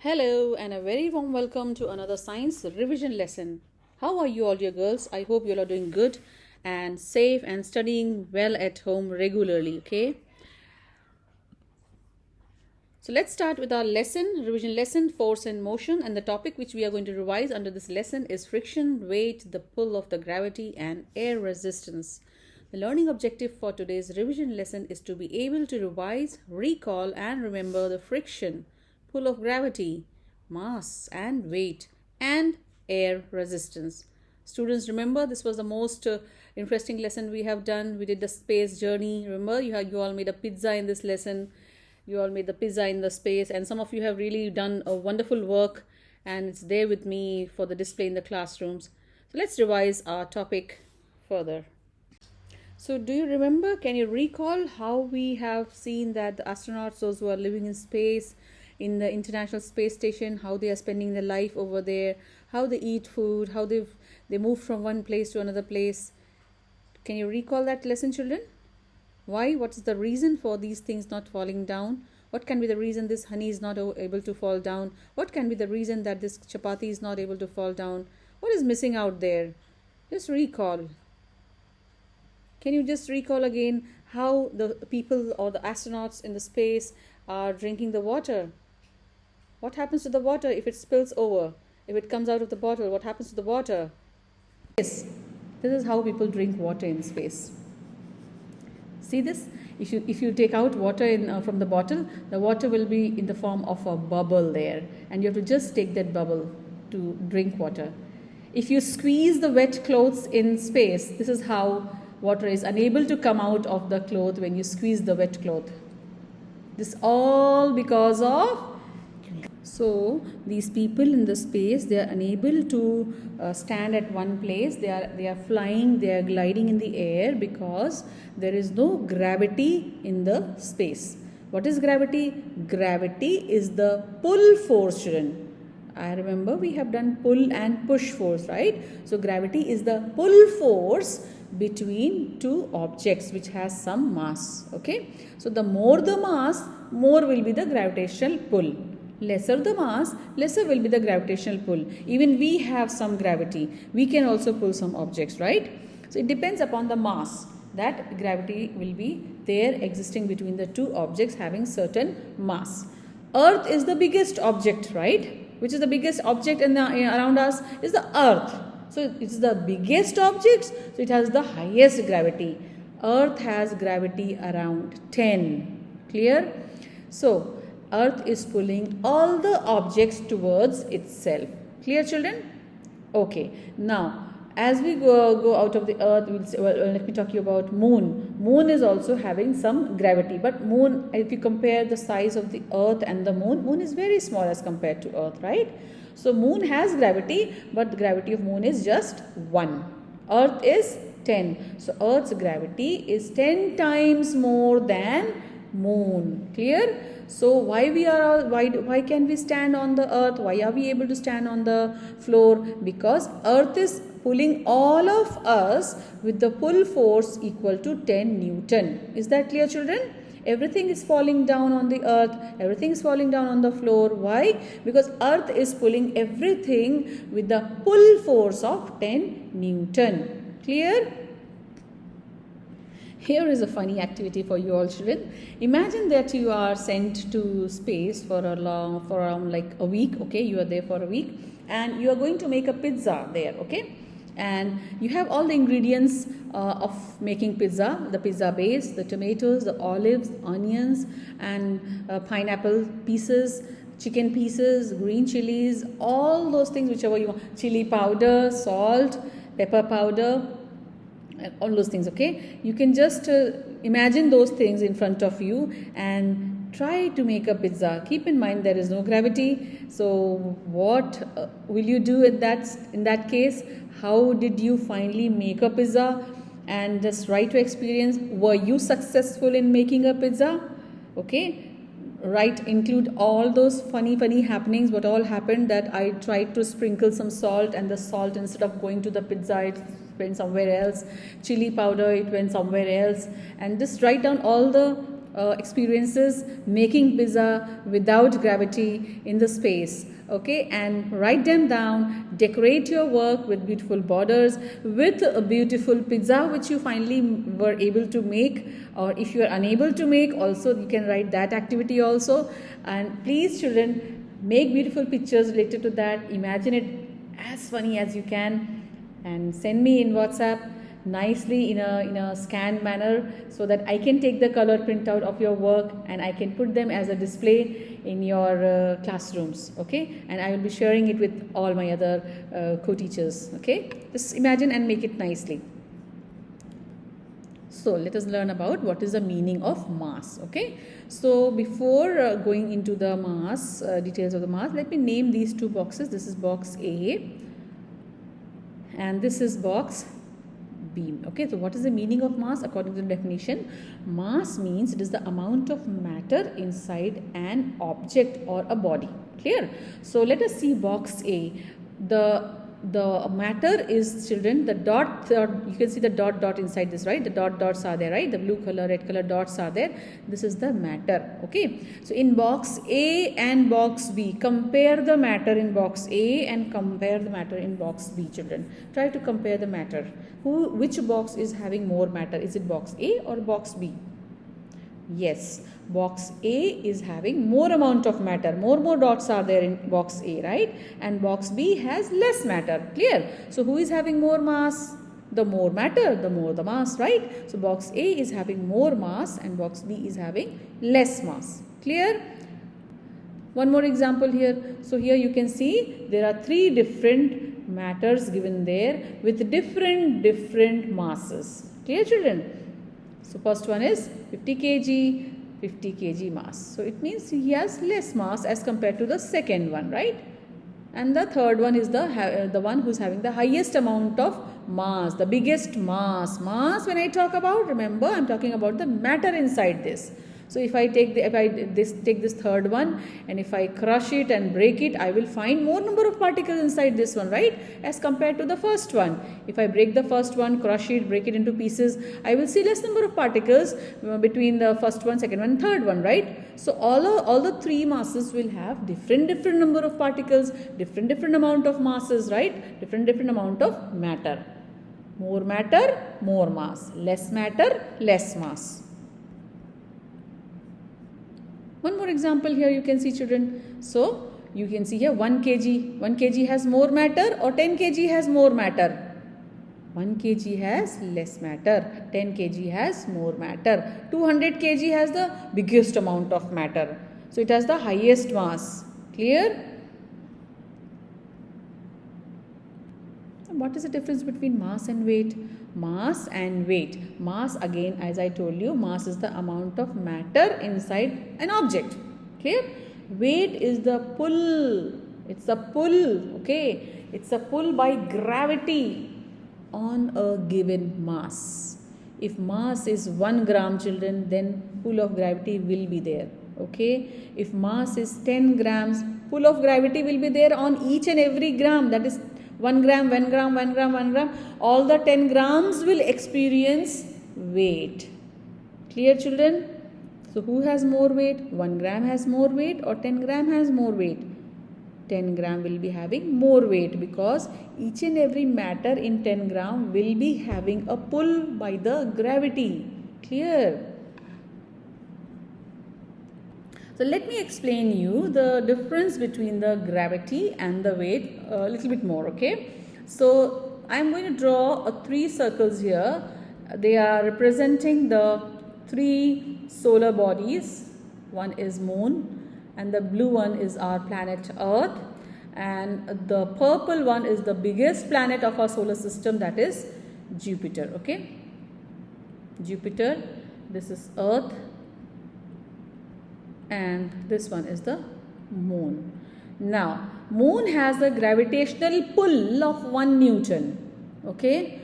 Hello, and a very warm welcome to another science revision lesson. How are you all, dear girls? I hope you all are doing good and safe and studying well at home regularly, okay? So let's start with our revision lesson, force and motion, and the topic which we are going to revise under this lesson is friction, weight, the pull of the gravity, and air resistance. The learning objective for today's revision lesson is to be able to revise, recall, and remember the friction, pull of gravity, mass and weight, and air resistance. Students, remember this was the most interesting lesson we have done. We did the space journey. Remember, you all made a pizza in this lesson. You all made the pizza in the space, and some of you have really done a wonderful work, and it's there with me for the display in the classrooms. So let's revise our topic further. So do you remember, can you recall how we have seen that the astronauts, those who are living in space, in the International Space Station, how they are spending their life over there, how they eat food, how they move from one place to another place? Can you recall that lesson, children? Why? What is the reason for these things not falling down? What can be the reason this honey is not able to fall down? What can be the reason that this chapati is not able to fall down? What is missing out there? Just recall. Can you just recall again how the people or the astronauts in the space are drinking the water? What happens to the water if it spills over? If it comes out of the bottle, what happens to the water? Yes, this is how people drink water in space. See this? If you take out water from the bottle, the water will be in the form of a bubble there, and you have to just take that bubble to drink water. If you squeeze the wet clothes in space, this is how water is unable to come out of the cloth when you squeeze the wet cloth. This all because of. So these people in the space, they are unable to stand at one place. They are flying, they are gliding in the air because there is no gravity in the space. What is gravity? Gravity is the pull force, children. I remember we have done pull and push force, right? So gravity is the pull force between two objects which has some mass. Okay, so the more the mass, more will be the gravitational pull. Lesser the mass, lesser will be the gravitational pull. Even we have some gravity. We can also pull some objects, right? So it depends upon the mass that gravity will be there existing between the two objects having certain mass. Earth is the biggest object, right? Which is the biggest object around us is the earth. So it is the biggest object, so it has the highest gravity. Earth has gravity around 10. Clear? So Earth is pulling all the objects towards itself. Clear, children? Okay. Now, as we go out of the Earth, let me talk to you about Moon. Moon is also having some gravity. But Moon, if you compare the size of the Earth and the Moon, Moon is very small as compared to Earth, right? So Moon has gravity, but the gravity of Moon is just 1. Earth is 10. So Earth's gravity is 10 times more than Moon. Clear? So why can we stand on the earth? Why are we able to stand on the floor? Because earth is pulling all of us with the pull force equal to 10 Newton. Is that clear, children? Everything is falling down on the earth. Everything is falling down on the floor. Why? Because earth is pulling everything with the pull force of 10 Newton. Clear? Here is a funny activity for you all, children. Imagine that you are sent to space for around like a week. Okay, you are there for a week, and you are going to make a pizza there. Okay, and you have all the ingredients of making pizza: the pizza base, the tomatoes, the olives, onions, and pineapple pieces, chicken pieces, green chilies, all those things, whichever you want, chili powder, salt, pepper powder, all those things. Okay, you can just imagine those things in front of you and try to make a pizza. Keep in mind there is no gravity. So what will you do in that case? How did you finally make a pizza? And just write to experience, were you successful in making a pizza? Okay, include all those funny happenings, what all happened, that I tried to sprinkle some salt, and the salt, instead of going to the pizza, it went somewhere else. Chili powder, it went somewhere else. And just write down all the experiences making pizza without gravity in the space. Okay, and write them down. Decorate your work with beautiful borders, with a beautiful pizza which you finally were able to make, or if you are unable to make, also you can write that activity also. And please children, make beautiful pictures related to that. Imagine it as funny as you can and send me in WhatsApp nicely in a scanned manner, so that I can take the color printout of your work and I can put them as a display in your classrooms. Okay, and I will be sharing it with all my other co-teachers. Okay, just imagine and make it nicely. So let us learn about what is the meaning of mass. Okay, so before going into the mass, details of the mass, let me name these two boxes. This is box A and this is box B. Okay, so what is the meaning of mass according to the definition? Mass means it is the amount of matter inside an object or a body. Clear? So let us see box A. The matter is, children, the dot, you can see the dot inside this, right? The dots are there, right? The blue color, red color dots are there. This is the matter. Okay, so in box A and box B, compare the matter in box A and compare the matter in box B. Children, try to compare the matter. Which box is having more matter? Is it box A or box B? Yes, box A is having more amount of matter. More dots are there in box A, right? And box B has less matter. Clear? So who is having more mass? The more matter, the more the mass, right? So box A is having more mass and box B is having less mass. Clear? One more example here. So here you can see there are three different matters given there with different masses. Clear, children? So first one is 50 kg, 50 kg mass. So it means he has less mass as compared to the second one, right? And the third one is the one who's having the highest amount of mass, the biggest mass. Mass, when I talk about, remember, I'm talking about the matter inside this. So if I take this third one and if I crush it and break it, I will find more number of particles inside this one, right? As compared to the first one. If I break the first one, crush it, break it into pieces, I will see less number of particles between the first one, second one, and third one, right? So all the three masses will have different number of particles, different amount of masses, right? Different amount of matter. More matter, more mass. Less matter, less mass. One more example here you can see, children. So you can see here 1 kg. 1 kg has more matter or 10 kg has more matter? 1 kg has less matter. 10 kg has more matter. 200 kg has the biggest amount of matter. So it has the highest mass. Clear? What is the difference between mass and weight? Mass and weight. Mass, again, as I told you, mass is the amount of matter inside an object. Clear? Weight is the pull. It's a pull. Okay. It's a pull by gravity on a given mass. If mass is 1 gram, children, then pull of gravity will be there. Okay. If mass is 10 grams, pull of gravity will be there on each and every gram. That is 1 gram, 1 gram, 1 gram, 1 gram. All the 10 grams will experience weight. Clear, children? So who has more weight? 1 gram has more weight or 10 gram has more weight? 10 gram will be having more weight because each and every matter in 10 gram will be having a pull by the gravity. Clear? So let me explain you the difference between the gravity and the weight a little bit more, okay? So I am going to draw 3 circles here. They are representing the 3 solar bodies. One is moon and the blue one is our planet Earth, and the purple one is the biggest planet of our solar system, that is Jupiter, okay? Jupiter, this is Earth, and this one is the moon. Now, moon has a gravitational pull of 1 Newton. Okay.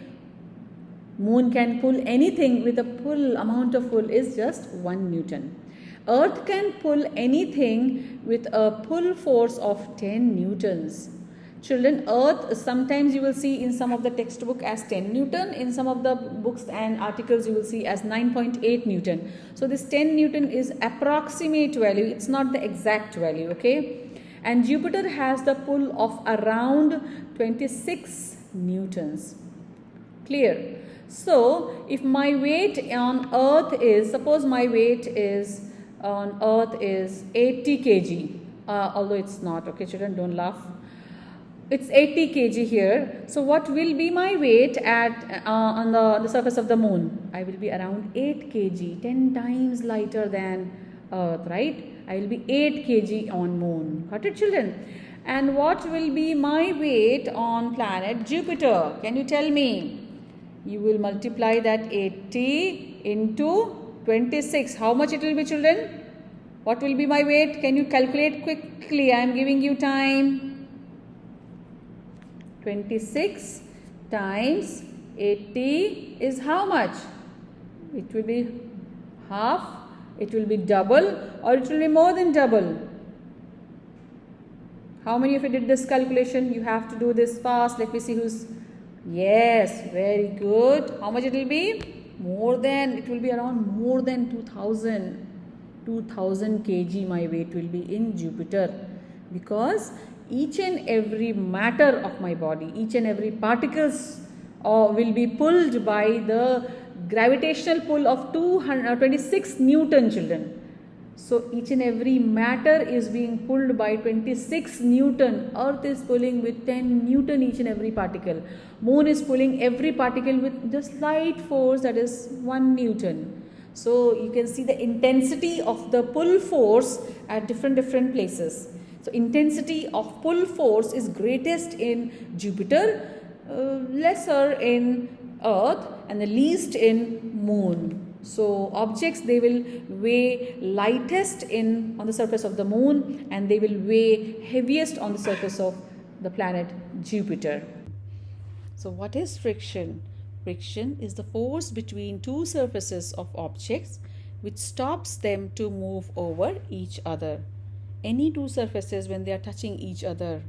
Moon can pull anything with a pull, amount of pull is just 1 Newton. Earth can pull anything with a pull force of 10 Newtons. Children, Earth sometimes you will see in some of the textbook as 10 Newton. In some of the books and articles you will see as 9.8 Newton. So this 10 Newton is approximate value. It's not the exact value. Okay. And Jupiter has the pull of around 26 Newtons. Clear? So if my weight on Earth is, suppose my weight is on Earth is 80 kg. Although it's not. Okay, children, don't laugh. It's 80 kg here. So what will be my weight at on the surface of the moon? I will be around 8 kg, 10 times lighter than Earth, right? I will be 8 kg on moon. Got it, children? And what will be my weight on planet Jupiter? Can you tell me? You will multiply that 80 into 26. How much it will be, children? What will be my weight? Can you calculate quickly? I am giving you time. 26 times 80 is how much? It will be half, it will be double, or it will be more than double. How many of you did this calculation? You have to do this fast. Let me see who's... Yes, very good. How much it will be? More than, it will be around more than 2000 kg my weight will be in Jupiter, because each and every matter of my body, each and every particles will be pulled by the gravitational pull of 26 Newton, children. So each and every matter is being pulled by 26 Newton. Earth is pulling with 10 Newton each and every particle. Moon is pulling every particle with just slight force, that is 1 Newton. So you can see the intensity of the pull force at different places. So intensity of pull force is greatest in Jupiter, lesser in Earth, and the least in Moon. So objects, they will weigh lightest on the surface of the moon, and they will weigh heaviest on the surface of the planet Jupiter. So what is friction? Friction is the force between two surfaces of objects which stops them to move over each other. Any two surfaces, when they are touching each other,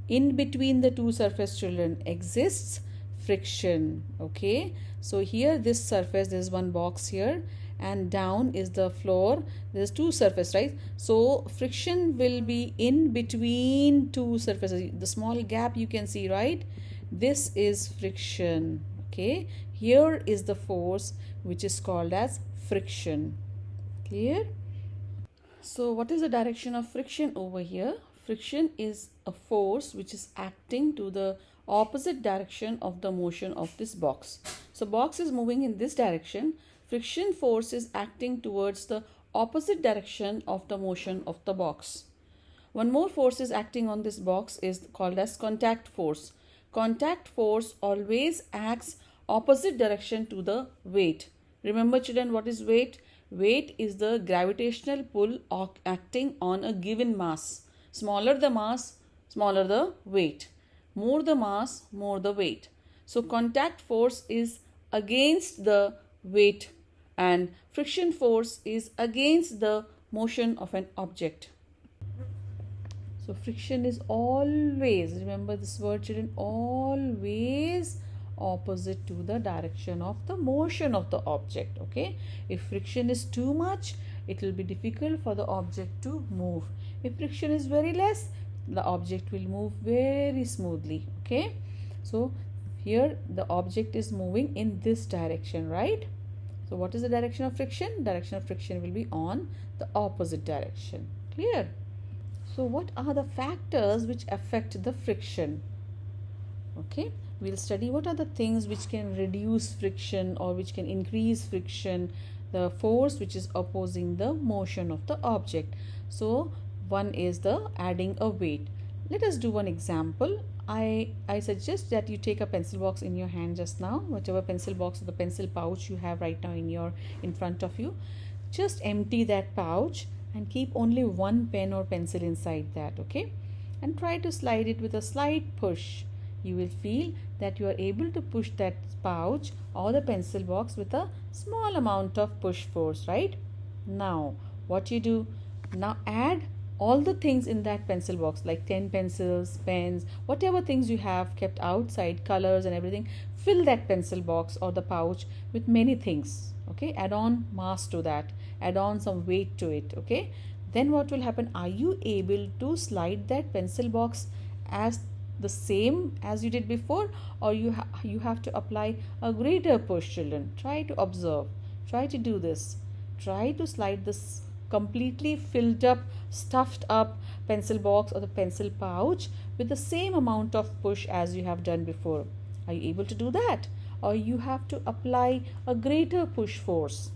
in between the two surface, children, exists friction. Okay, so here this surface, there is one box here, and down is the floor. There is two surfaces, right? So friction will be in between two surfaces. The small gap you can see, right? This is friction. Okay, here is the force which is called as friction. Clear? So what is the direction of friction over here? Friction is a force which is acting to the opposite direction of the motion of this box. So box is moving in this direction. Friction force is acting towards the opposite direction of the motion of the box. One more force is acting on this box is called as contact force. Contact force always acts opposite direction to the weight. Remember, children, what is weight? Weight is the gravitational pull acting on a given mass. Smaller the mass, smaller the weight. More the mass, more the weight. So contact force is against the weight, and friction force is against the motion of an object. So friction is always, remember this word, children, always opposite to the direction of the motion of the object. Okay, if friction is too much, it will be difficult for the object to move. If friction is very less, the object will move very smoothly. Okay, so here the object is moving in this direction, right? So what is the direction of friction? Direction of friction will be on the opposite direction. Clear? So what are the factors which affect the friction? Okay, we'll study what are the things which can reduce friction or which can increase friction, the force which is opposing the motion of the object. So one is the adding a weight. Let us do one example. I suggest that you take a pencil box in your hand just now, whatever pencil box or the pencil pouch you have right now in front of you. Just empty that pouch and keep only one pen or pencil inside that. Okay, and try to slide it with a slight push. You will feel that you are able to push that pouch or the pencil box with a small amount of push force, right? Now what you do, now add all the things in that pencil box, like 10 pencils, pens, whatever things you have kept outside, colors and everything, fill that pencil box or the pouch with many things. Okay, add on mass to that, add on some weight to it. Okay, then what will happen? Are you able to slide that pencil box as the same as you did before, or you have to apply a greater push? Children, try to observe, try to do this, try to slide this completely filled up, stuffed up pencil box or the pencil pouch with the same amount of push as you have done before. Are you able to do that, or you have to apply a greater push force?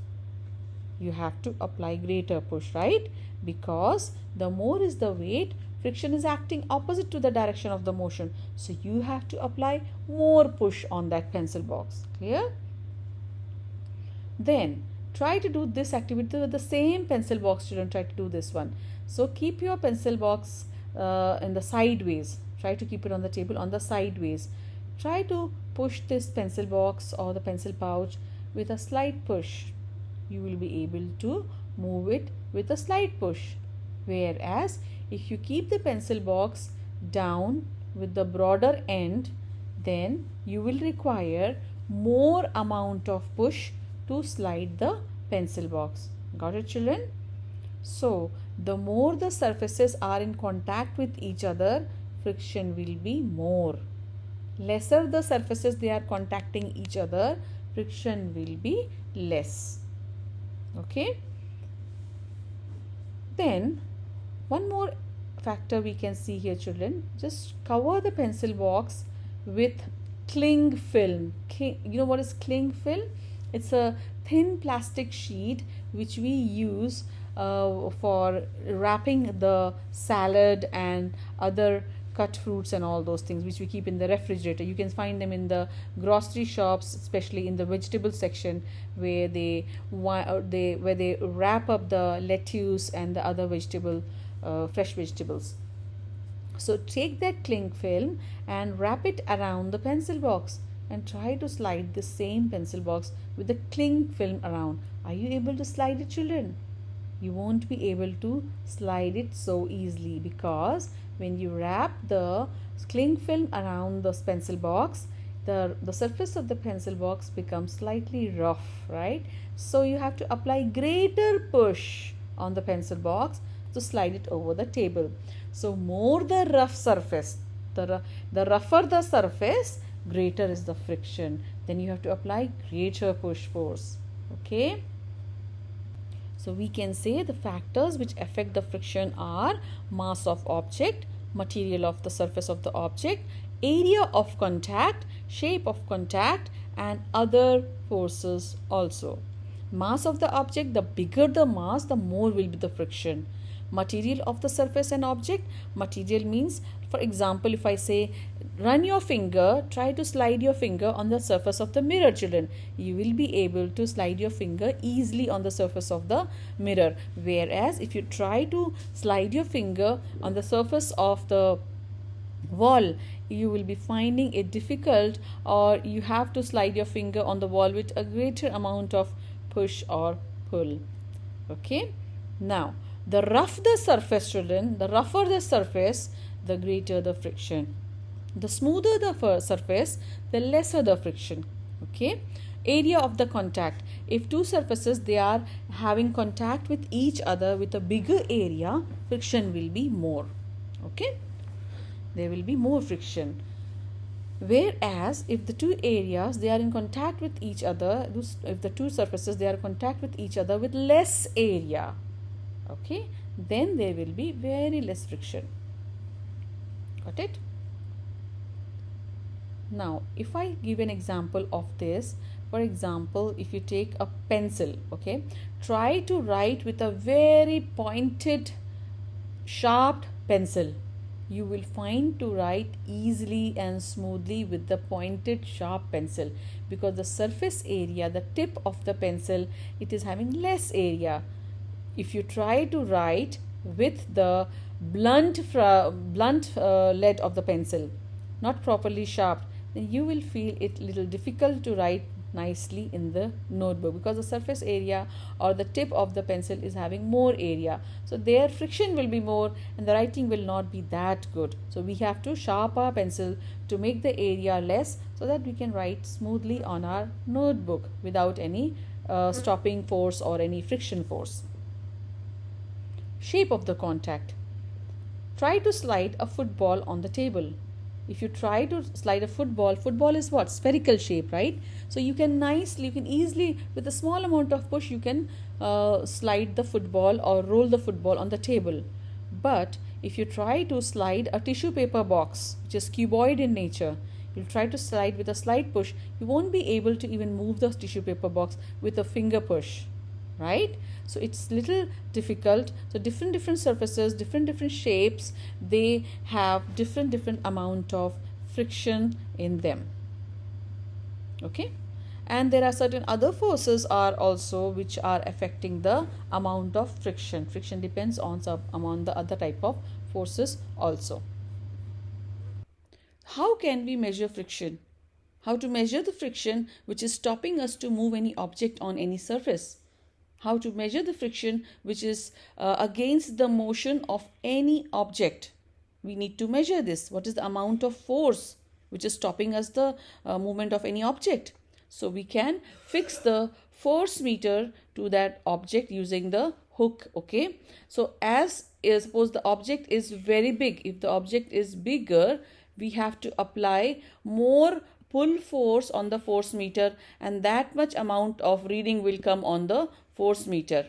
You have to apply greater push, right? Because the more is the weight, friction is acting opposite to the direction of the motion, so you have to apply more push on that pencil box. Clear? Then try to do this activity with the same pencil box. Children, try to do this one. So keep your pencil box in the sideways. Try to keep it on the table on the sideways. Try to push this pencil box or the pencil pouch with a slight push. You will be able to move it with a slight push. Whereas if you keep the pencil box down with the broader end, then you will require more amount of push to slide the pencil box. Got it, children? So the more the surfaces are in contact with each other, friction will be more. Lesser the surfaces they are contacting each other, friction will be less. Okay, then one more factor we can see here, children. Just cover the pencil box with cling film. You know what is cling film? It's a thin plastic sheet which we use for wrapping the salad and other cut fruits and all those things, which we keep in the refrigerator. You can find them in the grocery shops, especially in the vegetable section, where they wrap up the lettuce and the other fresh vegetables. So take that cling film and wrap it around the pencil box and try to slide the same pencil box with the cling film around. Are you able to slide it, children? You won't be able to slide it so easily, because when you wrap the cling film around the pencil box, the surface of the pencil box becomes slightly rough, right? So you have to apply greater push on the pencil box to slide it over the table. So more the rough surface, the rougher the surface, greater is the friction. Then you have to apply greater push force. Okay, so we can say the factors which affect the friction are mass of object, material of the surface of the object, area of contact, shape of contact, and other forces also. Mass of the object, the bigger the mass, the more will be the friction. Material of the surface and object, material means, for example, if I say run your finger, try to slide your finger on the surface of the mirror, children, you will be able to slide your finger easily on the surface of the mirror. Whereas if you try to slide your finger on the surface of the wall, you will be finding it difficult, or you have to slide your finger on the wall with a greater amount of push or pull. Okay, now the rough the surface, children, the rougher the surface, the greater the friction. The smoother the surface, the lesser the friction. Okay, area of the contact, if two surfaces they are having contact with each other with a bigger area, friction will be more. Okay, there will be more friction. Whereas if the two areas they are in contact with each other, if the two surfaces they are in contact with each other with less area, okay, then there will be very less friction. Got it? Now if I give an example of this, for example, if you take a pencil, okay, try to write with a very pointed sharp pencil. You will find to write easily and smoothly with the pointed sharp pencil, because the surface area, the tip of the pencil, it is having less area. If you try to write with the blunt lead of the pencil, not properly sharp, then you will feel it little difficult to write nicely in the notebook, because the surface area or the tip of the pencil is having more area, so their friction will be more and the writing will not be that good. So we have to sharpen our pencil to make the area less so that we can write smoothly on our notebook without any stopping force or any friction force. Shape of the contact. Try to slide a football on the table. If you try to slide a football is what? Spherical shape, right? So you can easily, with a small amount of push, you can slide the football or roll the football on the table. But if you try to slide a tissue paper box, which is cuboid in nature, you'll try to slide with a slight push, you won't be able to even move the tissue paper box with a finger push, right? So it's little difficult. So different surfaces, different shapes, they have different amount of friction in them. Okay, and there are certain other forces are also which are affecting the amount of friction. Friction depends on among the other type of forces also. How can we measure friction? How to measure the friction which is stopping us to move any object on any surface? How to measure the friction which is against the motion of any object? We need to measure this. What is the amount of force which is stopping us the movement of any object? So we can fix the force meter to that object using the hook. Okay, so suppose the object is very big. If the object is bigger, we have to apply more pull force on the force meter, and that much amount of reading will come on the force meter.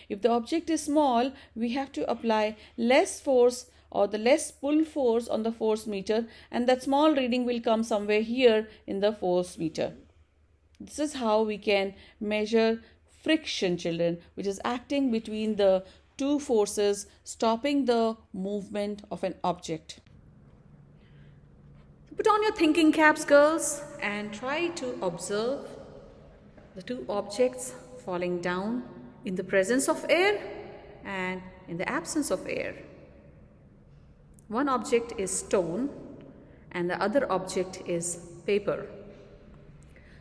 If the object is small, we have to apply less force or the less pull force on the force meter, and that small reading will come somewhere here in the force meter. This is how we can measure friction, children, which is acting between the two forces, stopping the movement of an object. Put on your thinking caps, girls, and try to observe the two objects falling down in the presence of air and in the absence of air. One object is stone and the other object is paper.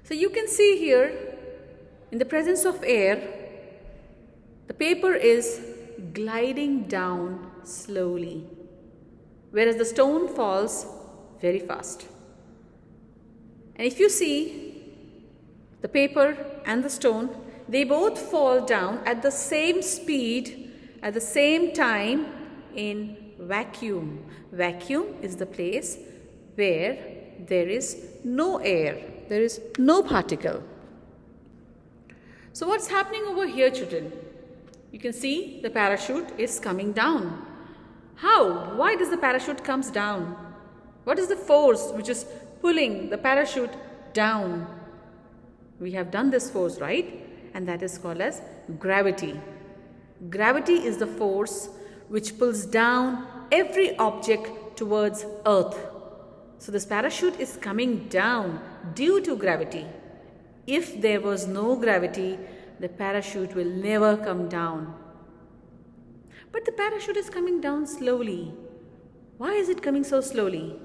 So you can see here, in the presence of air, the paper is gliding down slowly, whereas the stone falls very fast. And if you see, the paper and the stone, they both fall down at the same speed, at the same time in vacuum. Vacuum is the place where there is no air, there is no particle. So what's happening over here, children? You can see the parachute is coming down. How? Why does the parachute comes down? What is the force which is pulling the parachute down? We have done this force, right? And that is called as gravity. Gravity is the force which pulls down every object towards earth. So this parachute is coming down due to gravity. If there was no gravity, the parachute will never come down. But the parachute is coming down slowly. Why is it coming so slowly?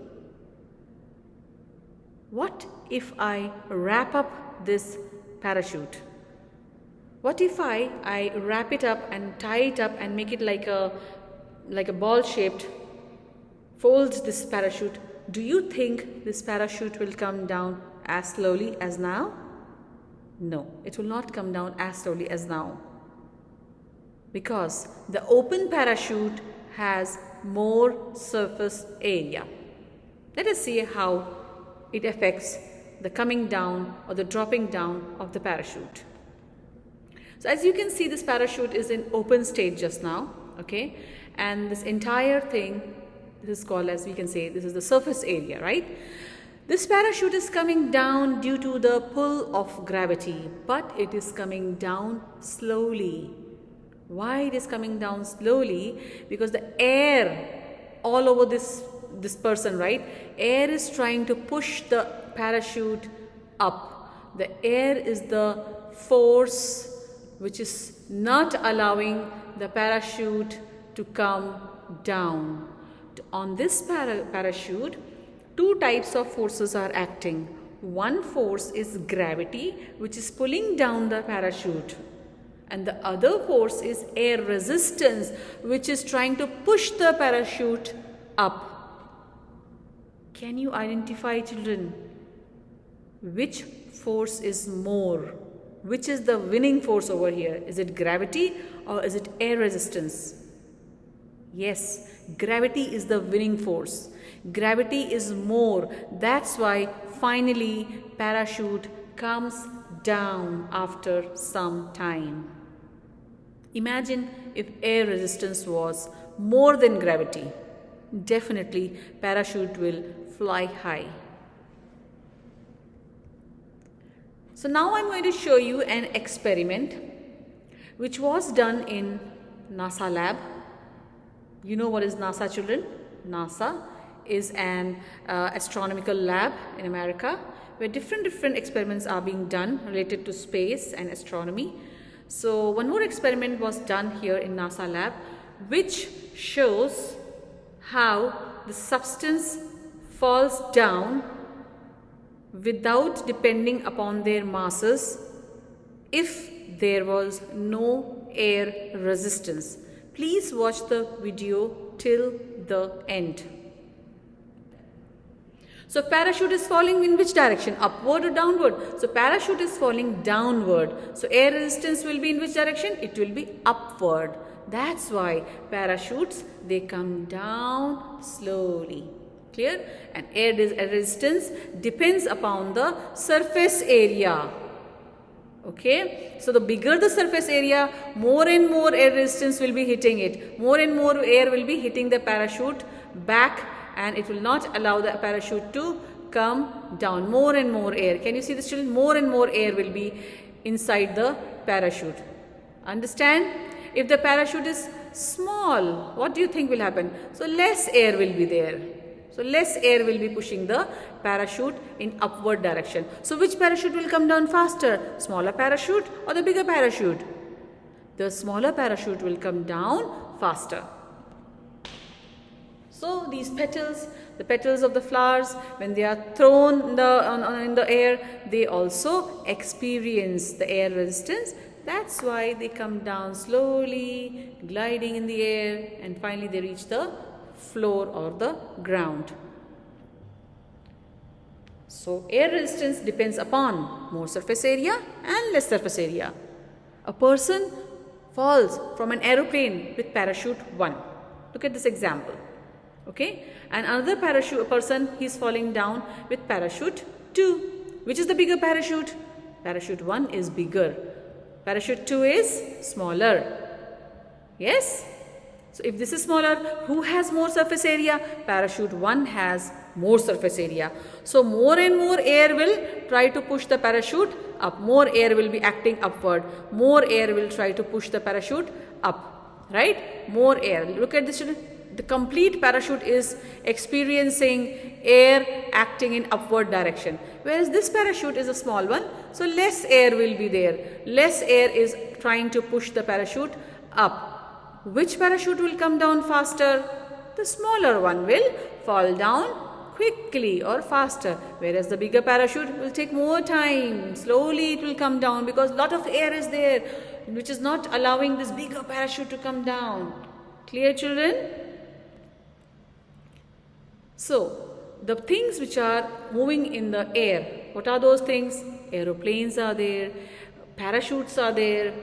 What if I wrap up this parachute? What if I wrap it up and tie it up and make it like a ball shaped, fold this parachute? Do you think this parachute will come down as slowly as now? No, it will not come down as slowly as now, because the open parachute has more surface area. Let us see how it affects the coming down or the dropping down of the parachute. So as you can see, this parachute is in open state just now, okay? And this entire thing, this is called, as we can say, this is the surface area, right? This parachute is coming down due to the pull of gravity, but it is coming down slowly. Why it is coming down slowly? Because the air all over this person, right? Air is trying to push the parachute up. The air is the force which is not allowing the parachute to come down. On this parachute, two types of forces are acting. One force is gravity, which is pulling down the parachute, and the other force is air resistance, which is trying to push the parachute up. Can you identify, children, which force is more? Which is the winning force over here? Is it gravity or is it air resistance? Yes, gravity is the winning force. Gravity is more. That's why finally parachute comes down after some time. Imagine if air resistance was more than gravity. Definitely parachute will fly high. So now I'm going to show you an experiment which was done in NASA lab. You know what is NASA, children? NASA is an astronomical lab in America where different experiments are being done related to space and astronomy. So one more experiment was done here in NASA lab which shows how the substance falls down without depending upon their masses if there was no air resistance. Please watch the video till the end. So parachute is falling in which direction? Upward or downward? So parachute is falling downward. So air resistance will be in which direction? It will be upward. That's why parachutes, they come down slowly. Clear? And air resistance depends upon the surface area. Okay, so the bigger the surface area, more and more air resistance will be hitting it. More and more air will be hitting the parachute back, and it will not allow the parachute to come down. More and more air. Can you see this, children? More and more air will be inside the parachute. Understand? If the parachute is small, what do you think will happen? So less air will be there. So less air will be pushing the parachute in upward direction. So which parachute will come down faster? Smaller parachute or the bigger parachute? The smaller parachute will come down faster. So these petals, the petals of the flowers, when they are thrown in the air, they also experience the air resistance. That's why they come down slowly, gliding in the air, and finally they reach the floor or the ground. So air resistance depends upon more surface area and less surface area. A person falls from an aeroplane with parachute 1. Look at this example. Okay, and another person, he is falling down with parachute 2. Which is the bigger parachute? Parachute 1 is bigger. Parachute 2 is smaller. Yes? So if this is smaller, who has more surface area? Parachute 1 has more surface area. So more and more air will try to push the parachute up. More air will be acting upward. More air will try to push the parachute up. Right? More air. Look at this. The complete parachute is experiencing air acting in upward direction. Whereas this parachute is a small one. So less air will be there. Less air is trying to push the parachute up. Which parachute will come down faster? The smaller one will fall down quickly or faster, whereas the bigger parachute will take more time. Slowly it will come down because lot of air is there, which is not allowing this bigger parachute to come down. Clear, children? So the things which are moving in the air, what are those things? Aeroplanes are there, parachutes are there,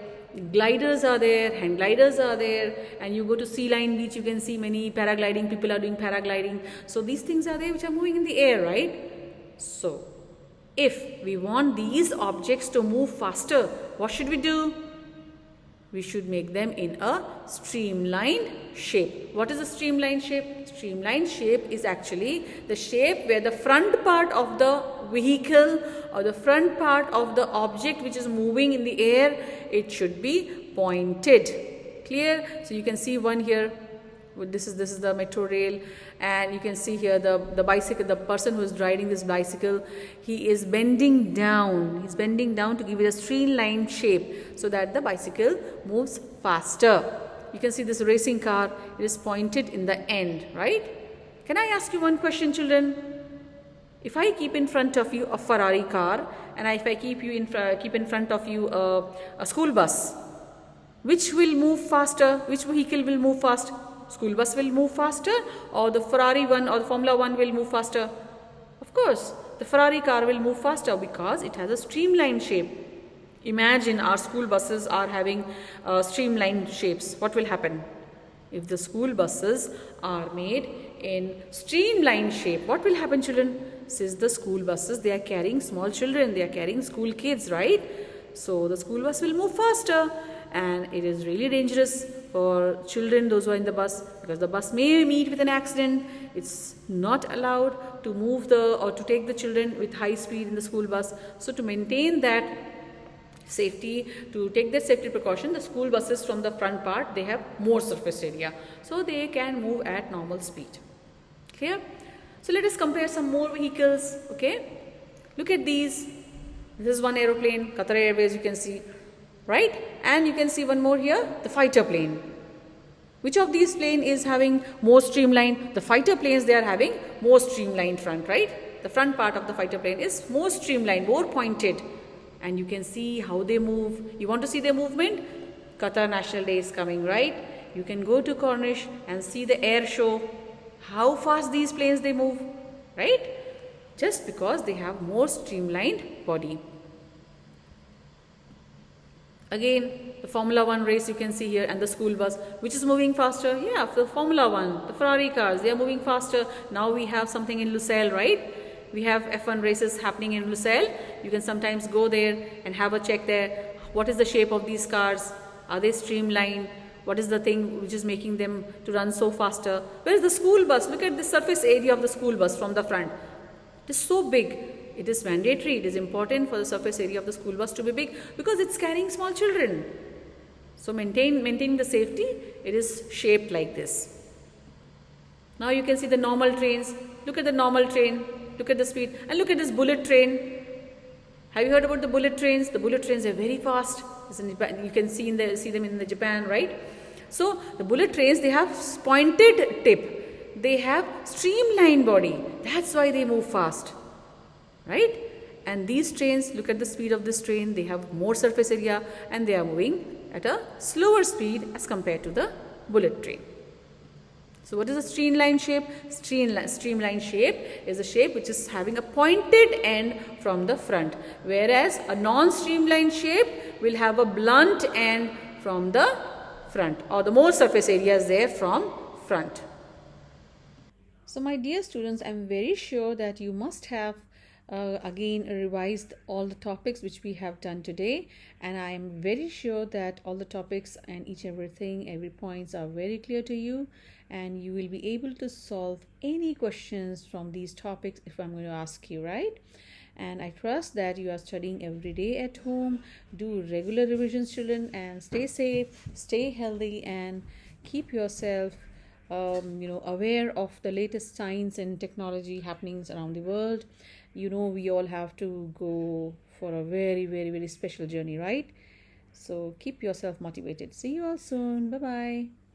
gliders are there, hang gliders are there, and you go to Sea Line Beach, you can see many paragliding, people are doing paragliding. So these things are there which are moving in the air, right? So if we want these objects to move faster, what should we do? We should make them in a streamlined shape. What is a streamlined shape? Streamlined shape is actually the shape where the front part of the vehicle or the front part of the object which is moving in the air, it should be pointed. Clear? So you can see one here. This is the metro rail, and you can see here the bicycle, the person who is riding this bicycle, he is bending down. He's bending down to give it a streamlined shape so that the bicycle moves faster. You can see this racing car, it is pointed in the end, right? Can I ask you one question, children? If I keep in front of you a Ferrari car, and if I keep in front of you a school bus, which will move faster? Which vehicle will move fast? School bus will move faster, or the Ferrari one or the Formula One will move faster? Of course, the Ferrari car will move faster because it has a streamlined shape. Imagine our school buses are having streamlined shapes. What will happen? If the school buses are made in streamlined shape, what will happen, children? Since the school buses, they are carrying small children, they are carrying school kids, right? So the school bus will move faster, and it is really dangerous for children, those who are in the bus, because the bus may meet with an accident. It's not allowed to move or to take the children with high speed in the school bus. So to maintain that safety, to take that safety precaution, the school buses from the front part, they have more surface area, so they can move at normal speed. Clear? So let us compare some more vehicles. Okay, look at these. This is one aeroplane, Qatar Airways, you can see, right? And you can see one more here, the fighter plane. Which of these plane is having more streamlined? The fighter planes, they are having more streamlined front, right? The front part of the fighter plane is more streamlined, more pointed, and you can see how they move. You want to see their movement? Qatar National Day is coming, right? You can go to Corniche and see the air show, how fast these planes they move, right? Just because they have more streamlined body. Again, the Formula One race you can see here, and the school bus, which is moving faster? Yeah, the Formula One, the Ferrari cars, they are moving faster. Now we have something in Lusail, right? We have F1 races happening in Lusail. You can sometimes go there and have a check there. What is the shape of these cars? Are they streamlined? What is the thing which is making them to run so faster? Where is the school bus? Look at the surface area of the school bus from the front. It is so big. It is mandatory, it is important for the surface area of the school bus to be big because it's carrying small children. So maintaining the safety, it is shaped like this. Now you can see the normal trains. Look at the normal train, look at the speed, and look at this bullet train. Have you heard about the bullet trains? The bullet trains are very fast. You can see them in the Japan, right? So the bullet trains, they have pointed tip. They have streamlined body. That's why they move fast. Right? And these trains, look at the speed of this train, they have more surface area and they are moving at a slower speed as compared to the bullet train. So what is a streamlined shape? Streamlined shape is a shape which is having a pointed end from the front, whereas a non-streamlined shape will have a blunt end from the front, or the more surface area is there from front. So my dear students, I am very sure that you must have again revised all the topics which we have done today, and I am very sure that all the topics and every points are very clear to you, and you will be able to solve any questions from these topics if I'm going to ask you, right? And I trust that you are studying every day at home. Do regular revisions, children, and stay safe, stay healthy, and keep yourself aware of the latest science and technology happenings around the world. We all have to go for a very, very, very special journey, right? So keep yourself motivated. See you all soon. Bye bye.